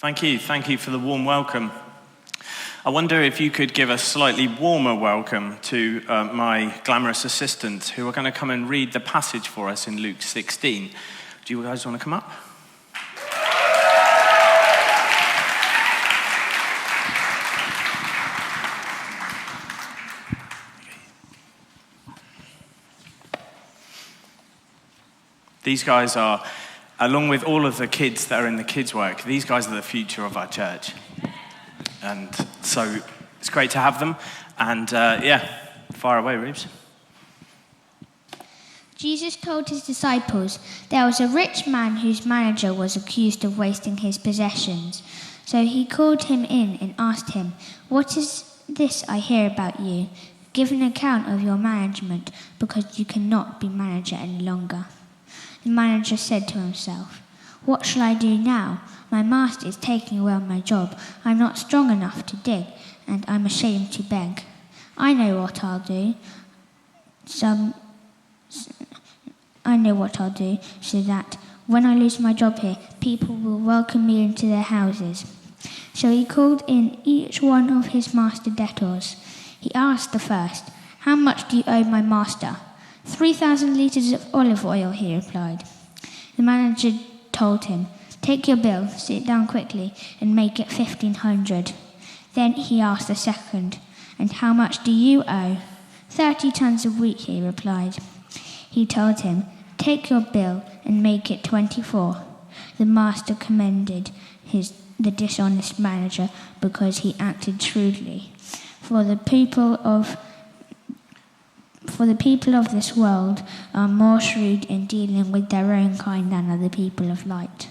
Thank you for the warm welcome. I wonder if you could give a slightly warmer welcome to my glamorous assistants who are going to come and read the passage for us in Luke 16. Do you guys want to come up? These guys are, along with all of the kids that are in the kids' work, these guys are the future of our church. And so it's great to have them. And fire away, Reeves. Jesus told his disciples there was a rich man whose manager was accused of wasting his possessions. So he called him in and asked him, "What is this I hear about you? Give an account of your management, because you cannot be manager any longer." The manager said to himself, "What shall I do now? My master is taking away my job. I'm not strong enough to dig, and I'm ashamed to beg. I know what I'll do. So that when I lose my job here, people will welcome me into their houses." So he called in each one of his master debtors. He asked the first, "How much do you owe my master?" 3,000 litres of olive oil, he replied. The manager told him, "Take your bill, sit down quickly, and make it 1,500. Then he asked the second, "And how much do you owe?" 30 tons of wheat, he replied. He told him, "Take your bill and make it 24. The master commended the dishonest manager because he acted shrewdly. For the people of this world are more shrewd in dealing with their own kind than are the people of light."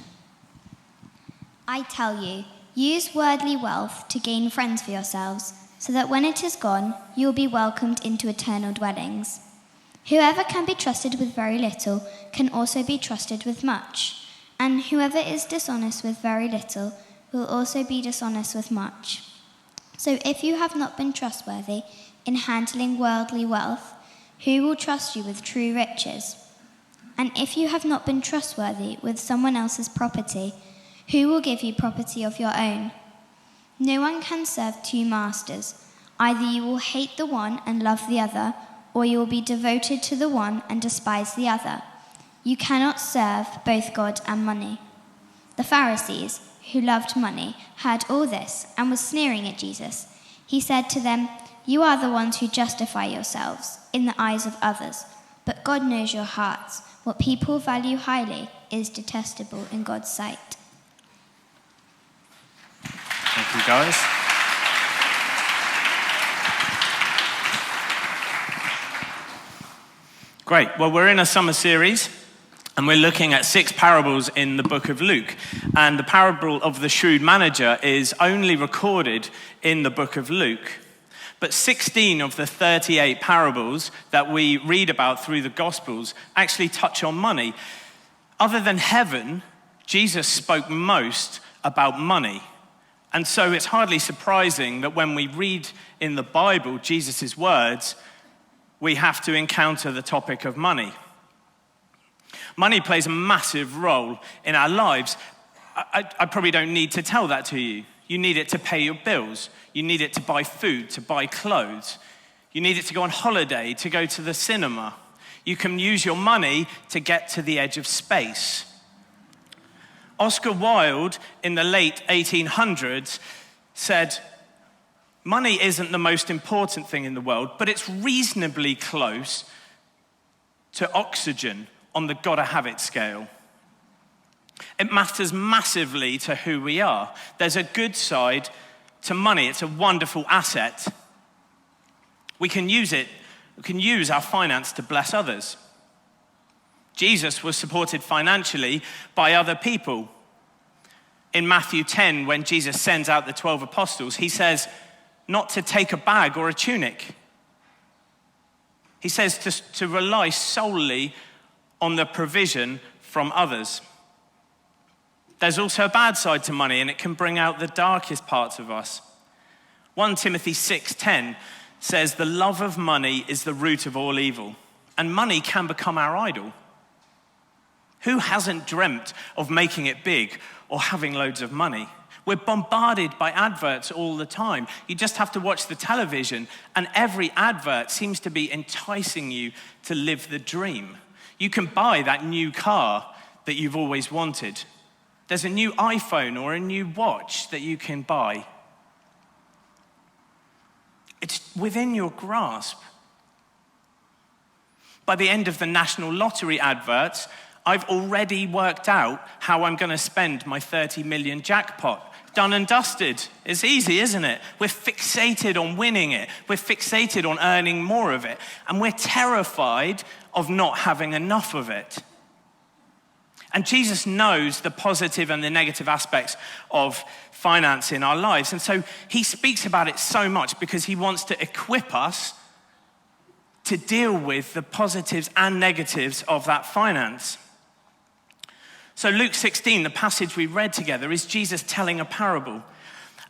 I tell you, use worldly wealth to gain friends for yourselves, so that when it is gone, you will be welcomed into eternal dwellings. Whoever can be trusted with very little can also be trusted with much, and whoever is dishonest with very little will also be dishonest with much. So if you have not been trustworthy in handling worldly wealth, who will trust you with true riches? And if you have not been trustworthy with someone else's property, who will give you property of your own? No one can serve two masters. Either you will hate the one and love the other, or you will be devoted to the one and despise the other. You cannot serve both God and money. The Pharisees, who loved money, heard all this and was sneering at Jesus. He said to them, "You are the ones who justify yourselves in the eyes of others, but God knows your hearts. What people value highly is detestable in God's sight." Thank you, guys. Great. Well, we're in a summer series, and we're looking at 6 parables in the book of Luke. And the parable of the shrewd manager is only recorded in the book of Luke. But 16 of the 38 parables that we read about through the Gospels actually touch on money. Other than heaven, Jesus spoke most about money. And so it's hardly surprising that when we read in the Bible Jesus' words, we have to encounter the topic of money. Money plays a massive role in our lives. I probably don't need to tell that to you. You need it to pay your bills. You need it to buy food, to buy clothes. You need it to go on holiday, to go to the cinema. You can use your money to get to the edge of space. Oscar Wilde, in the late 1800s, said, "Money isn't the most important thing in the world, but it's reasonably close to oxygen on the gotta have it scale." It matters massively to who we are. There's a good side to money. It's a wonderful asset. We can use it. We can use our finance to bless others. Jesus was supported financially by other people. In Matthew 10, when Jesus sends out the 12 apostles, he says not to take a bag or a tunic. He says to rely solely on the provision from others. There's also a bad side to money, and it can bring out the darkest parts of us. 1 Timothy 6:10 says, "The love of money is the root of all evil," and money can become our idol. Who hasn't dreamt of making it big or having loads of money? We're bombarded by adverts all the time. You just have to watch the television, and every advert seems to be enticing you to live the dream. You can buy that new car that you've always wanted. There's a new iPhone or a new watch that you can buy. It's within your grasp. By the end of the National Lottery adverts, I've already worked out how I'm going to spend my 30 million jackpot. Done and dusted. It's easy, isn't it? We're fixated on winning it. We're fixated on earning more of it. And we're terrified of not having enough of it. And Jesus knows the positive and the negative aspects of finance in our lives. And so he speaks about it so much because he wants to equip us to deal with the positives and negatives of that finance. So Luke 16, the passage we read together, is Jesus telling a parable.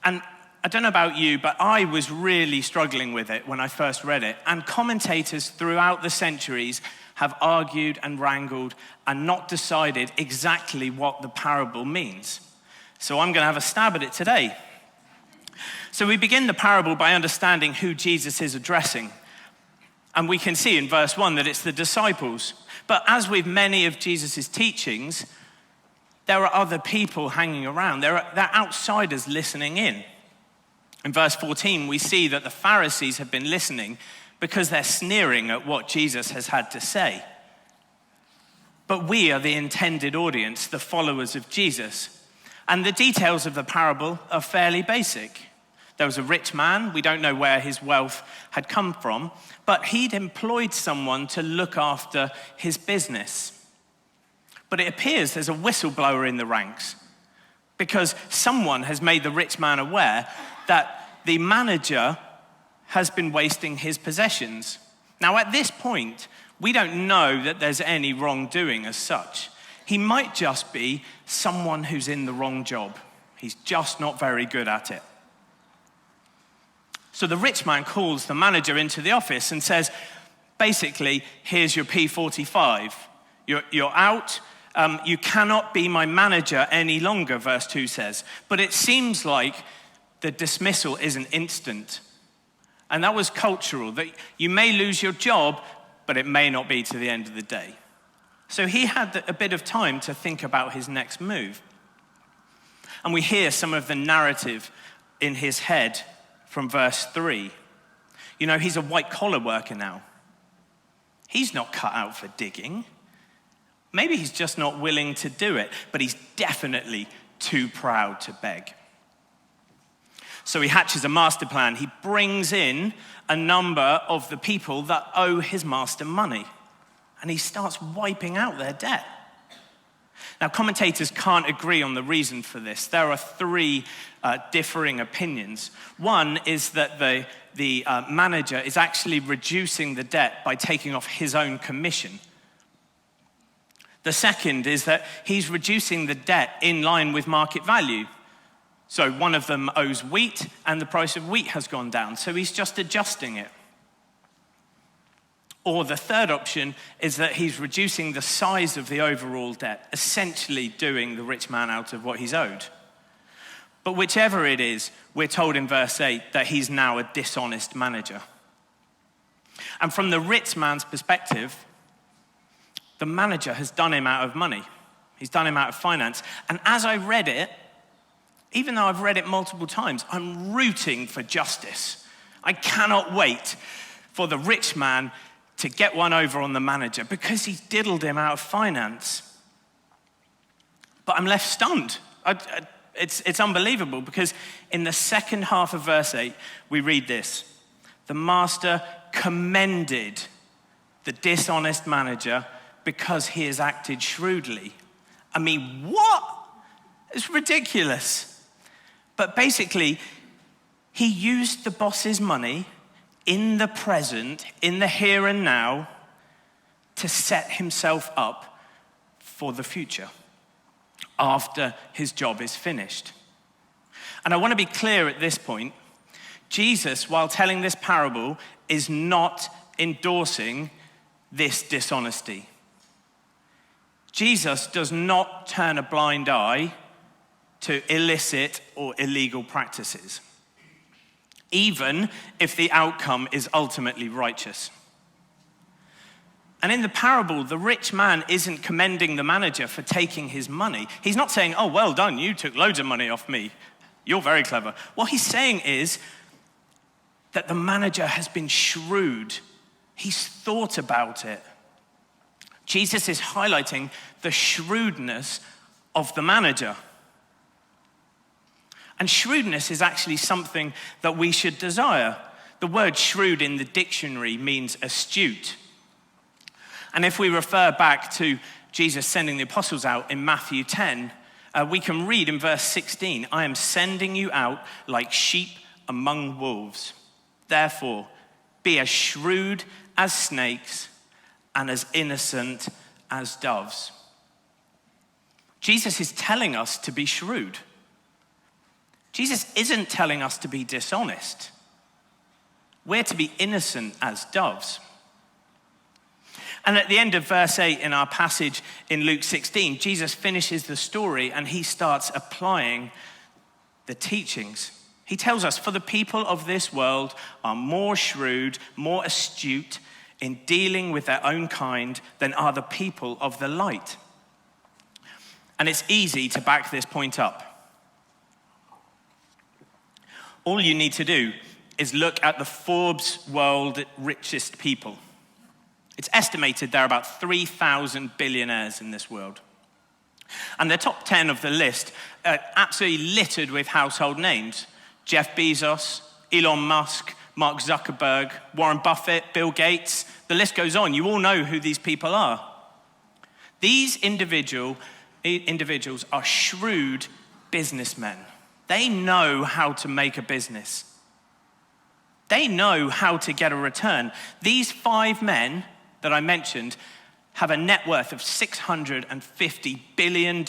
And I don't know about you, but I was really struggling with it when I first read it. And commentators throughout the centuries have argued and wrangled and not decided exactly what the parable means. So I'm going to have a stab at it today. So we begin the parable by understanding who Jesus is addressing. And we can see in verse 1 that it's the disciples. But as with many of Jesus' teachings, there are other people hanging around. They're outsiders listening in. In verse 14, we see that the Pharisees have been listening because they're sneering at what Jesus has had to say. But we are the intended audience, the followers of Jesus. And the details of the parable are fairly basic. There was a rich man. We don't know where his wealth had come from, but he'd employed someone to look after his business. But it appears there's a whistleblower in the ranks because someone has made the rich man aware that the manager has been wasting his possessions. Now, at this point, we don't know that there's any wrongdoing as such. He might just be someone who's in the wrong job. He's just not very good at it. So the rich man calls the manager into the office and says, basically, here's your P45. You're out. You cannot be my manager any longer, verse 2 says. But it seems like the dismissal isn't instant. And that was cultural, that you may lose your job, but it may not be to the end of the day. So he had a bit of time to think about his next move. And we hear some of the narrative in his head from verse 3. You know, he's a white-collar worker now. He's not cut out for digging. Maybe he's just not willing to do it, but he's definitely too proud to beg. So he hatches a master plan. He brings in a number of the people that owe his master money, and he starts wiping out their debt. Now, commentators can't agree on the reason for this. There are three differing opinions. One is that the manager is actually reducing the debt by taking off his own commission. The second is that he's reducing the debt in line with market value. So one of them owes wheat, and the price of wheat has gone down, so he's just adjusting it. Or the third option is that he's reducing the size of the overall debt, essentially doing the rich man out of what he's owed. But whichever it is, we're told in verse 8 that he's now a dishonest manager. And from the rich man's perspective, the manager has done him out of money. He's done him out of finance. And as I read it, even though I've read it multiple times, I'm rooting for justice. I cannot wait for the rich man to get one over on the manager because he's diddled him out of finance. But I'm left stunned. It's unbelievable because in the second half of verse 8, we read this. The master commended the dishonest manager because he has acted shrewdly. I mean, what? It's ridiculous. But basically, he used the boss's money in the present, in the here and now, to set himself up for the future after his job is finished. And I want to be clear at this point. Jesus, while telling this parable, is not endorsing this dishonesty. Jesus does not turn a blind eye to illicit or illegal practices, even if the outcome is ultimately righteous. And in the parable, the rich man isn't commending the manager for taking his money. He's not saying, "Oh, well done, you took loads of money off me. You're very clever." What he's saying is that the manager has been shrewd. He's thought about it. Jesus is highlighting the shrewdness of the manager. And shrewdness is actually something that we should desire. The word shrewd in the dictionary means astute. And if we refer back to Jesus sending the apostles out in Matthew 10, we can read in verse 16, "I am sending you out like sheep among wolves. Therefore, be as shrewd as snakes and as innocent as doves." Jesus is telling us to be shrewd. Jesus isn't telling us to be dishonest. We're to be innocent as doves. And at the end of verse 8 in our passage in Luke 16, Jesus finishes the story and he starts applying the teachings. He tells us, "For the people of this world are more shrewd, more astute in dealing with their own kind than are the people of the light." And it's easy to back this point up. All you need to do is look at the Forbes world richest people. It's estimated there are about 3,000 billionaires in this world. And the top 10 of the list are absolutely littered with household names. Jeff Bezos, Elon Musk, Mark Zuckerberg, Warren Buffett, Bill Gates. The list goes on. You all know who these people are. These individuals are shrewd businessmen. They know how to make a business. They know how to get a return. These 5 men that I mentioned have a net worth of $650 billion,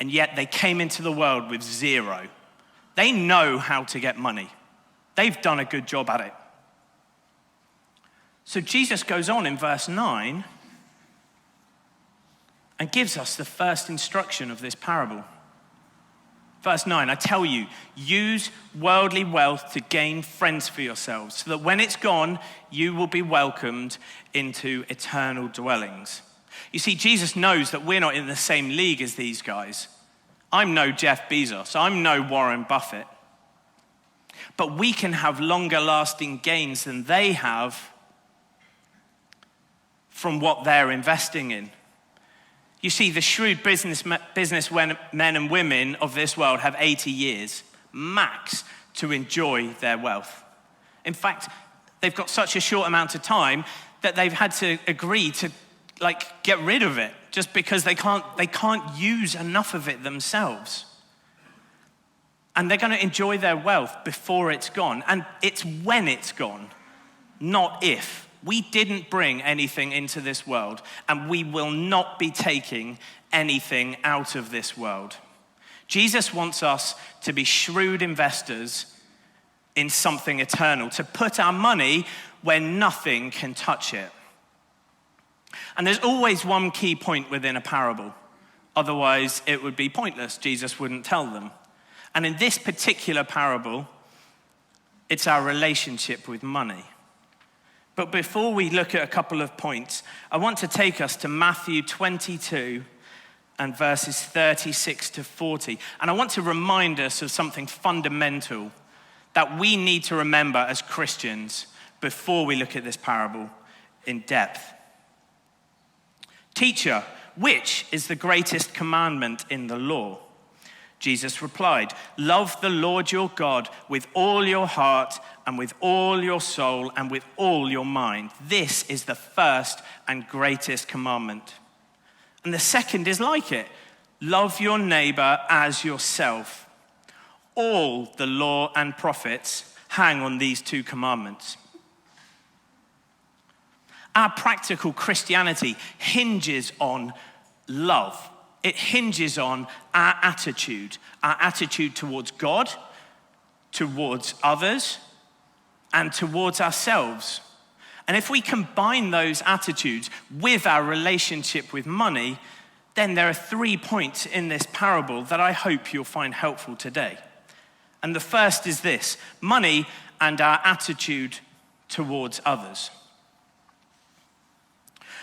and yet they came into the world with zero. They know how to get money. They've done a good job at it. So Jesus goes on in verse 9 and gives us the first instruction of this parable. Verse 9, "I tell you, use worldly wealth to gain friends for yourselves, so that when it's gone, you will be welcomed into eternal dwellings." You see, Jesus knows that we're not in the same league as these guys. I'm no Jeff Bezos. I'm no Warren Buffett. But we can have longer lasting gains than they have from what they're investing in. You see, the shrewd businessmen and women of this world have 80 years, max, to enjoy their wealth. In fact, they've got such a short amount of time that they've had to agree to get rid of it just because they can't use enough of it themselves. And they're going to enjoy their wealth before it's gone. And it's when it's gone, not if. We didn't bring anything into this world, and we will not be taking anything out of this world. Jesus wants us to be shrewd investors in something eternal, to put our money where nothing can touch it. And there's always one key point within a parable. Otherwise, it would be pointless. Jesus wouldn't tell them. And in this particular parable, it's our relationship with money. But before we look at a couple of points, I want to take us to Matthew 22 and verses 36 to 40. And I want to remind us of something fundamental that we need to remember as Christians before we look at this parable in depth. "Teacher, which is the greatest commandment in the law?" Jesus replied, "Love the Lord your God with all your heart and with all your soul and with all your mind. This is the first and greatest commandment. And the second is like it. Love your neighbor as yourself. All the law and prophets hang on these 2 commandments." Our practical Christianity hinges on love. It hinges on our attitude towards God, towards others, and towards ourselves. And if we combine those attitudes with our relationship with money, then there are 3 points in this parable that I hope you'll find helpful today. And the first is this: money and our attitude towards others.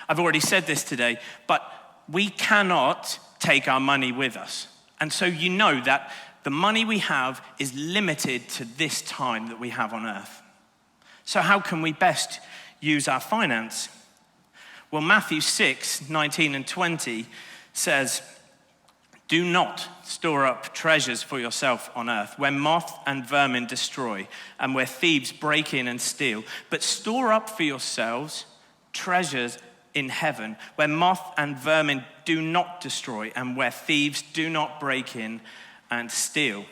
I've already said this today, but we cannot take our money with us. And so you know that the money we have is limited to this time that we have on earth. So how can we best use our finance? Well, Matthew 6:19 and 20 says, "Do not store up treasures for yourself on earth, where moth and vermin destroy, and where thieves break in and steal. But store up for yourselves treasures in heaven, where moth and vermin do not destroy, and where thieves do not break in and steal."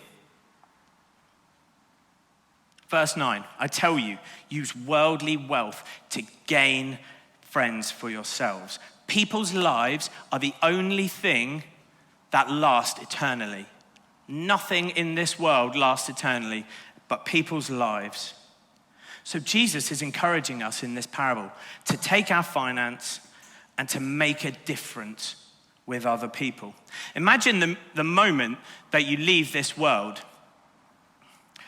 Verse 9, I tell you, use worldly wealth to gain friends for yourselves. People's lives are the only thing that last eternally. Nothing in this world lasts eternally, but people's lives. So Jesus is encouraging us in this parable to take our finance and to make a difference with other people. Imagine the moment that you leave this world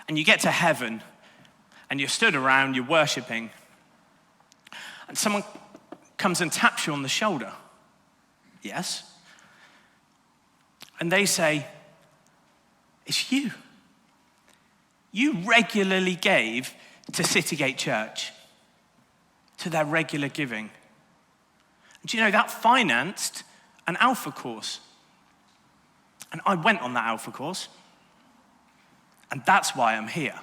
and you get to heaven and you're stood around, you're worshiping, and someone comes and taps you on the shoulder. Yes? And they say, "It's you. You regularly gave to Citygate Church, to their regular giving. And do you know, that financed an Alpha course. And I went on that Alpha course. And that's why I'm here."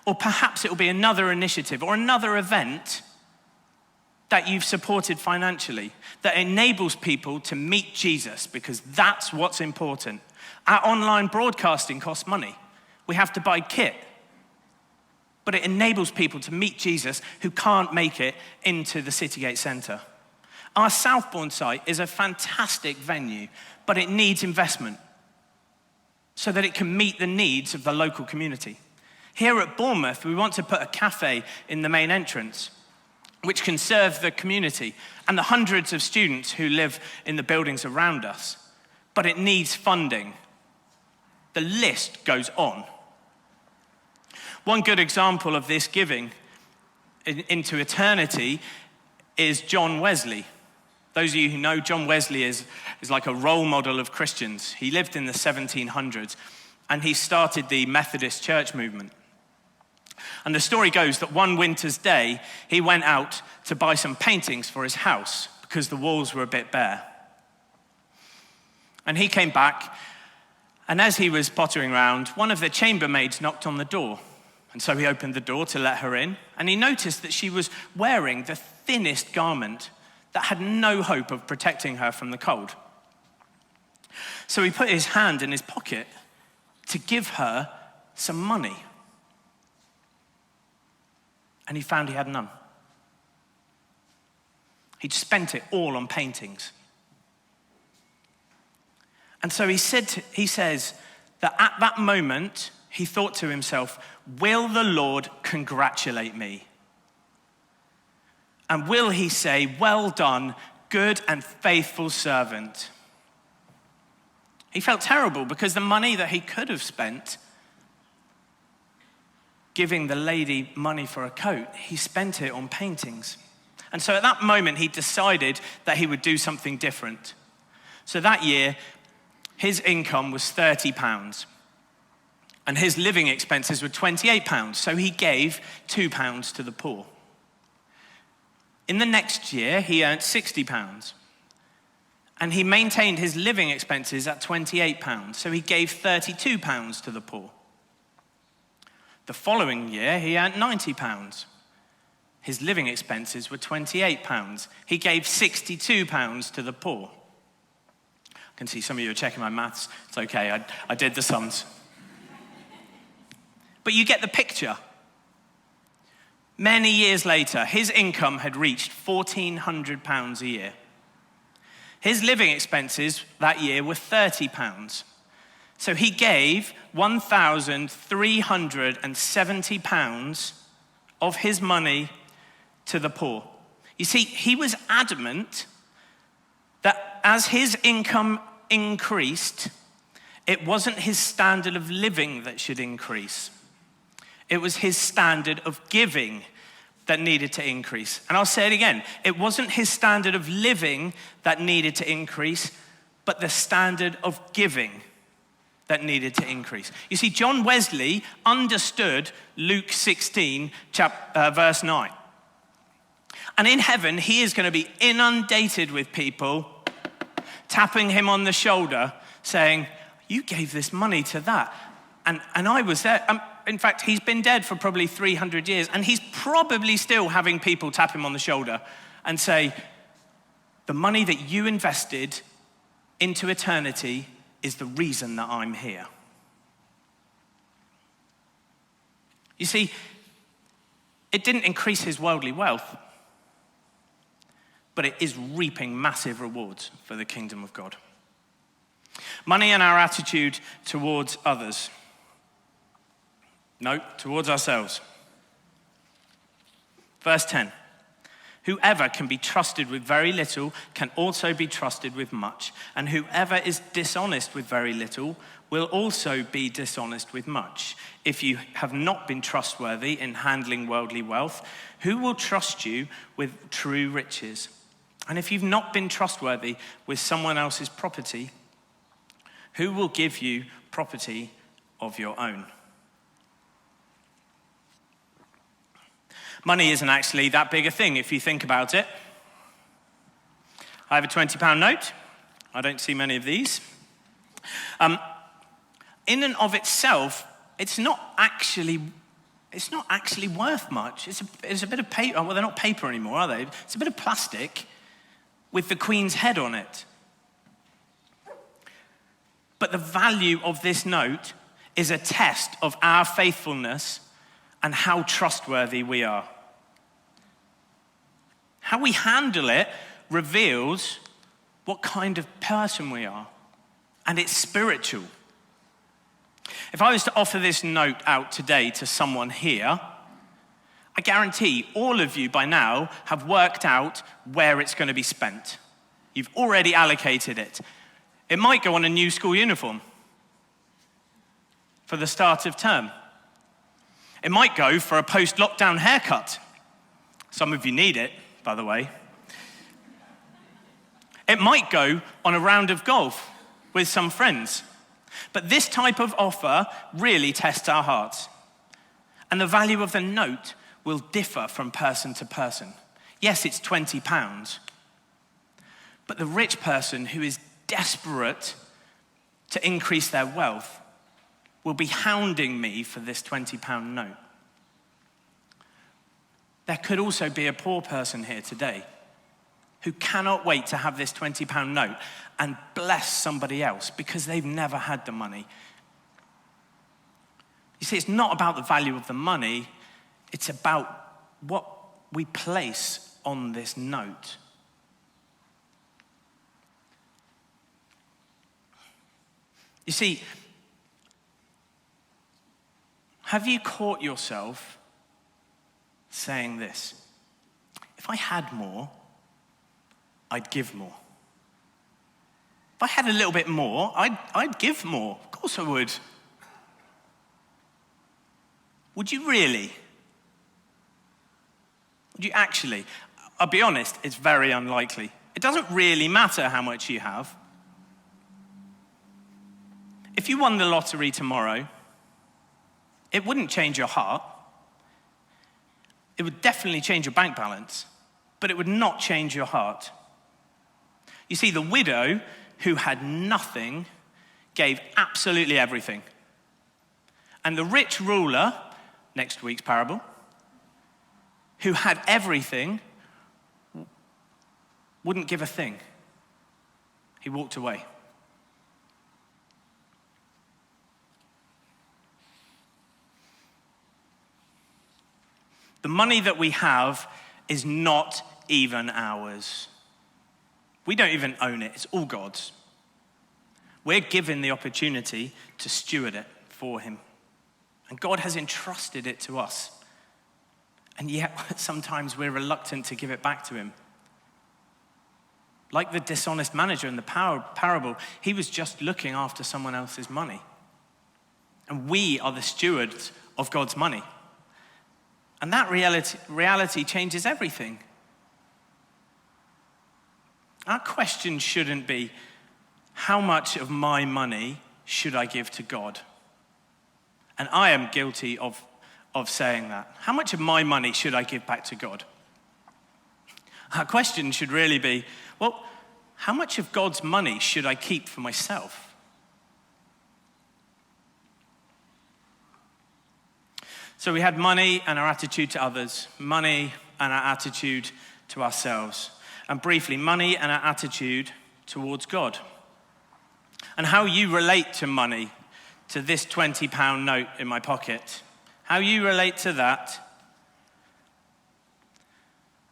Or perhaps it will be another initiative or another event that you've supported financially that enables people to meet Jesus, because that's what's important. Our online broadcasting costs money. We have to buy kit. But it enables people to meet Jesus who can't make it into the Citygate Centre. Our Southbourne site is a fantastic venue, but it needs investment so that it can meet the needs of the local community. Here at Bournemouth, we want to put a cafe in the main entrance, which can serve the community and the hundreds of students who live in the buildings around us. But it needs funding. The list goes on. One good example of this giving into eternity is John Wesley. Those of you who know, John Wesley is like a role model of Christians. He lived in the 1700s, and he started the Methodist church movement. And the story goes that one winter's day, he went out to buy some paintings for his house because the walls were a bit bare. And he came back, and as he was pottering around, one of the chambermaids knocked on the door. And so he opened the door to let her in, and he noticed that she was wearing the thinnest garment that had no hope of protecting her from the cold. So he put his hand in his pocket to give her some money. And he found he had none. He'd spent it all on paintings. And so he says that at that moment, he thought to himself, "Will the Lord congratulate me? And will he say, 'Well done, good and faithful servant'?" He felt terrible because the money that he could have spent giving the lady money for a coat, he spent it on paintings. And so at that moment, he decided that he would do something different. So that year, his income was £30, and his living expenses were £28, so he gave £2 to the poor. In the next year, he earned £60, and he maintained his living expenses at £28, so he gave £32 to the poor. The following year, he earned £90. His living expenses were £28. He gave £62 to the poor. I can see some of you are checking my maths. It's okay, I did the sums. But you get the picture. Many years later, his income had reached £1,400 a year. His living expenses that year were £30. So he gave £1,370 of his money to the poor. You see, he was adamant that as his income increased, it wasn't his standard of living that should increase. It was his standard of giving that needed to increase. And I'll say it again. It wasn't his standard of living that needed to increase, but the standard of giving that needed to increase. You see, John Wesley understood Luke 16, verse 9. And in heaven, he is going to be inundated with people tapping him on the shoulder, saying, you gave this money to that. And I was there. In fact, he's been dead for probably 300 years, and he's probably still having people tap him on the shoulder and say, the money that you invested into eternity is the reason that I'm here. You see, it didn't increase his worldly wealth, but it is reaping massive rewards for the kingdom of God. Money and our attitude towards others. No, towards ourselves. Verse 10. Whoever can be trusted with very little can also be trusted with much. And whoever is dishonest with very little will also be dishonest with much. If you have not been trustworthy in handling worldly wealth, who will trust you with true riches? And if you've not been trustworthy with someone else's property, who will give you property of your own? Money isn't actually that big a thing if you think about it. I have a £20 note. I don't see many of these. In and of itself, it's not actually worth much. It's a bit of paper. Well, they're not paper anymore, are they? It's a bit of plastic with the Queen's head on it. But the value of this note is a test of our faithfulness and how trustworthy we are. How we handle it reveals what kind of person we are, and it's spiritual. If I was to offer this note out today to someone here, I guarantee all of you by now have worked out where it's going to be spent. You've already allocated it. It might go on a new school uniform for the start of term. It might go for a post-lockdown haircut. Some of you need it, by the way. It might go on a round of golf with some friends. But this type of offer really tests our hearts. And the value of the note will differ from person to person. Yes, it's £20. But the rich person who is desperate to increase their wealth will be hounding me for this £20 note. There could also be a poor person here today who cannot wait to have this £20 note and bless somebody else because they've never had the money. You see, it's not about the value of the money, it's about what we place on this note. You see, have you caught yourself saying this? If I had more, I'd give more. If I had a little bit more, I'd give more. Of course I would. Would you really? Would you actually? I'll be honest, it's very unlikely. It doesn't really matter how much you have. If you won the lottery tomorrow, it wouldn't change your heart. It would definitely change your bank balance, but it would not change your heart. You see, the widow who had nothing gave absolutely everything. And the rich ruler, next week's parable, who had everything, wouldn't give a thing. He walked away. The money that we have is not even ours. We don't even own it. It's all God's. We're given the opportunity to steward it for him. And God has entrusted it to us. And yet, sometimes we're reluctant to give it back to him. Like the dishonest manager in the parable, he was just looking after someone else's money. And we are the stewards of God's money. And that reality changes everything. Our question shouldn't be, how much of my money should I give to God? And I am guilty of saying that. How much of my money should I give back to God? Our question should really be, well, how much of God's money should I keep for myself? So we had money and our attitude to others, money and our attitude to ourselves, and briefly, money and our attitude towards God. And how you relate to money, to this £20 note in my pocket, how you relate to that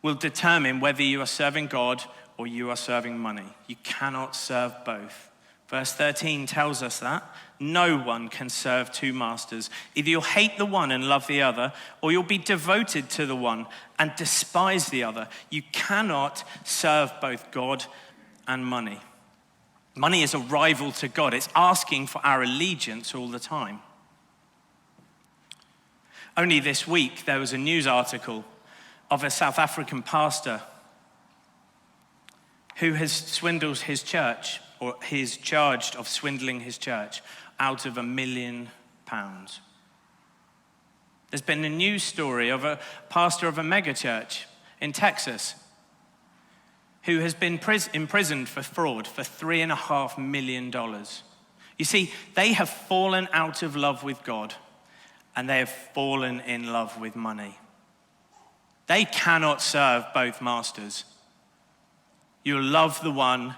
will determine whether you are serving God or you are serving money. You cannot serve both. Verse 13 tells us that no one can serve two masters. Either you'll hate the one and love the other, or you'll be devoted to the one and despise the other. You cannot serve both God and money. Money is a rival to God. It's asking for our allegiance all the time. Only this week, there was a news article of a South African pastor who has swindled his church, or he's charged of swindling his church out of £1 million. There's been a news story of a pastor of a megachurch in Texas who has been imprisoned for fraud for $3.5 million. You see, they have fallen out of love with God and they have fallen in love with money. They cannot serve both masters. You'll love the one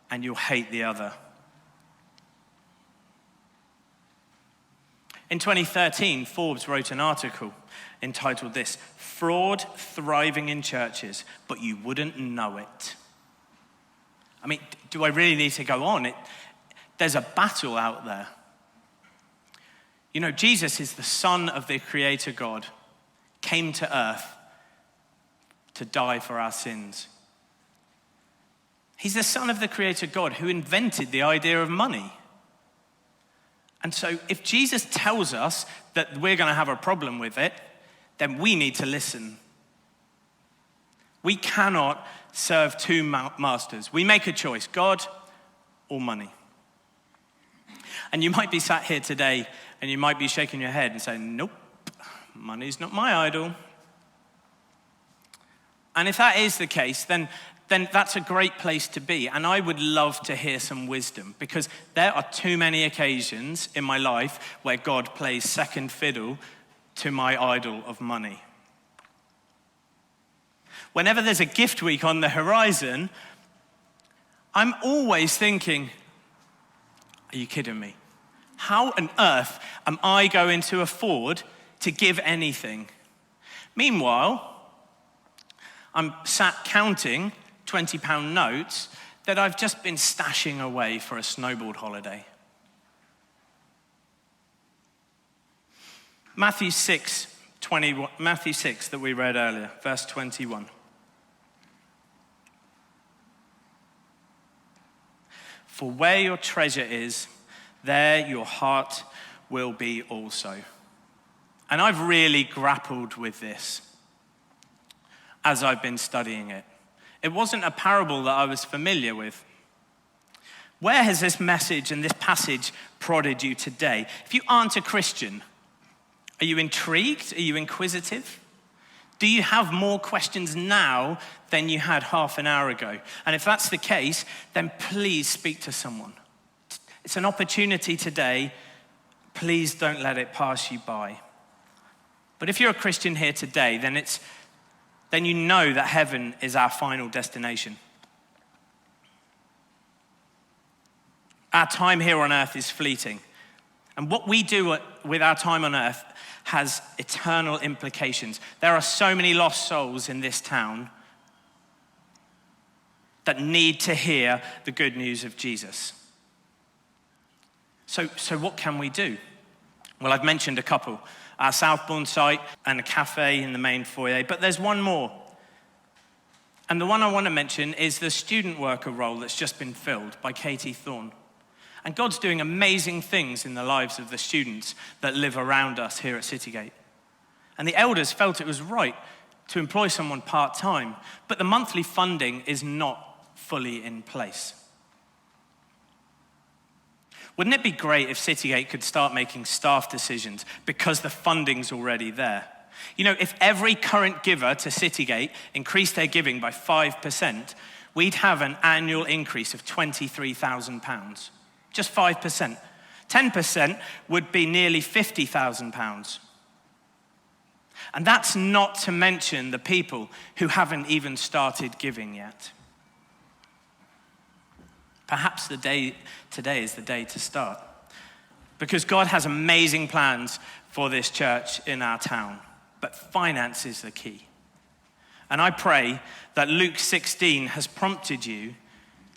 and you'll hate the other. In 2013, Forbes wrote an article entitled this, "Fraud Thriving in Churches, but You Wouldn't Know It." I mean, do I really need to go on? There's a battle out there. You know, Jesus is the Son of the Creator God, came to earth to die for our sins. He's the Son of the Creator God who invented the idea of money. And so if Jesus tells us that we're going to have a problem with it, then we need to listen. We cannot serve two masters. We make a choice, God or money. And you might be sat here today and you might be shaking your head and saying, nope, money's not my idol. And if that is the case, then that's a great place to be. And I would love to hear some wisdom, because there are too many occasions in my life where God plays second fiddle to my idol of money. Whenever there's a gift week on the horizon, I'm always thinking, are you kidding me? How on earth am I going to afford to give anything? Meanwhile, I'm sat counting £20 notes that I've just been stashing away for a snowboard holiday. Matthew 6 that we read earlier, verse 21. For where your treasure is, there your heart will be also. And I've really grappled with this as I've been studying it. It wasn't a parable that I was familiar with. Where has this message and this passage prodded you today? If you aren't a Christian, are you intrigued? Are you inquisitive? Do you have more questions now than you had half an hour ago? And if that's the case, then please speak to someone. It's an opportunity today. Please don't let it pass you by. But if you're a Christian here today, then you know that heaven is our final destination. Our time here on earth is fleeting. And what we do with our time on earth has eternal implications. There are so many lost souls in this town that need to hear the good news of Jesus. So what can we do? Well, I've mentioned a couple. Our Southbourne site and a cafe in the main foyer, but there's one more. And the one I want to mention is the student worker role that's just been filled by Katie Thorne. And God's doing amazing things in the lives of the students that live around us here at Citygate. And the elders felt it was right to employ someone part-time, but the monthly funding is not fully in place. Wouldn't it be great if Citygate could start making staff decisions because the funding's already there? You know, if every current giver to Citygate increased their giving by 5%, we'd have an annual increase of £23,000. Just 5%. 10% would be nearly £50,000. And that's not to mention the people who haven't even started giving yet. Perhaps today is the day to start. Because God has amazing plans for this church in our town. But finance is the key. And I pray that Luke 16 has prompted you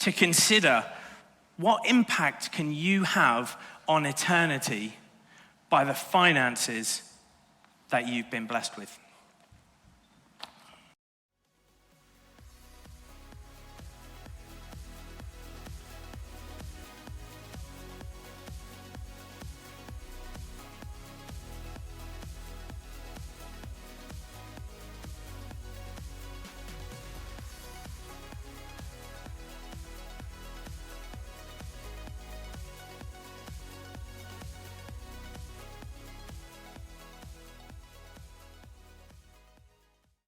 to consider what impact can you have on eternity by the finances that you've been blessed with.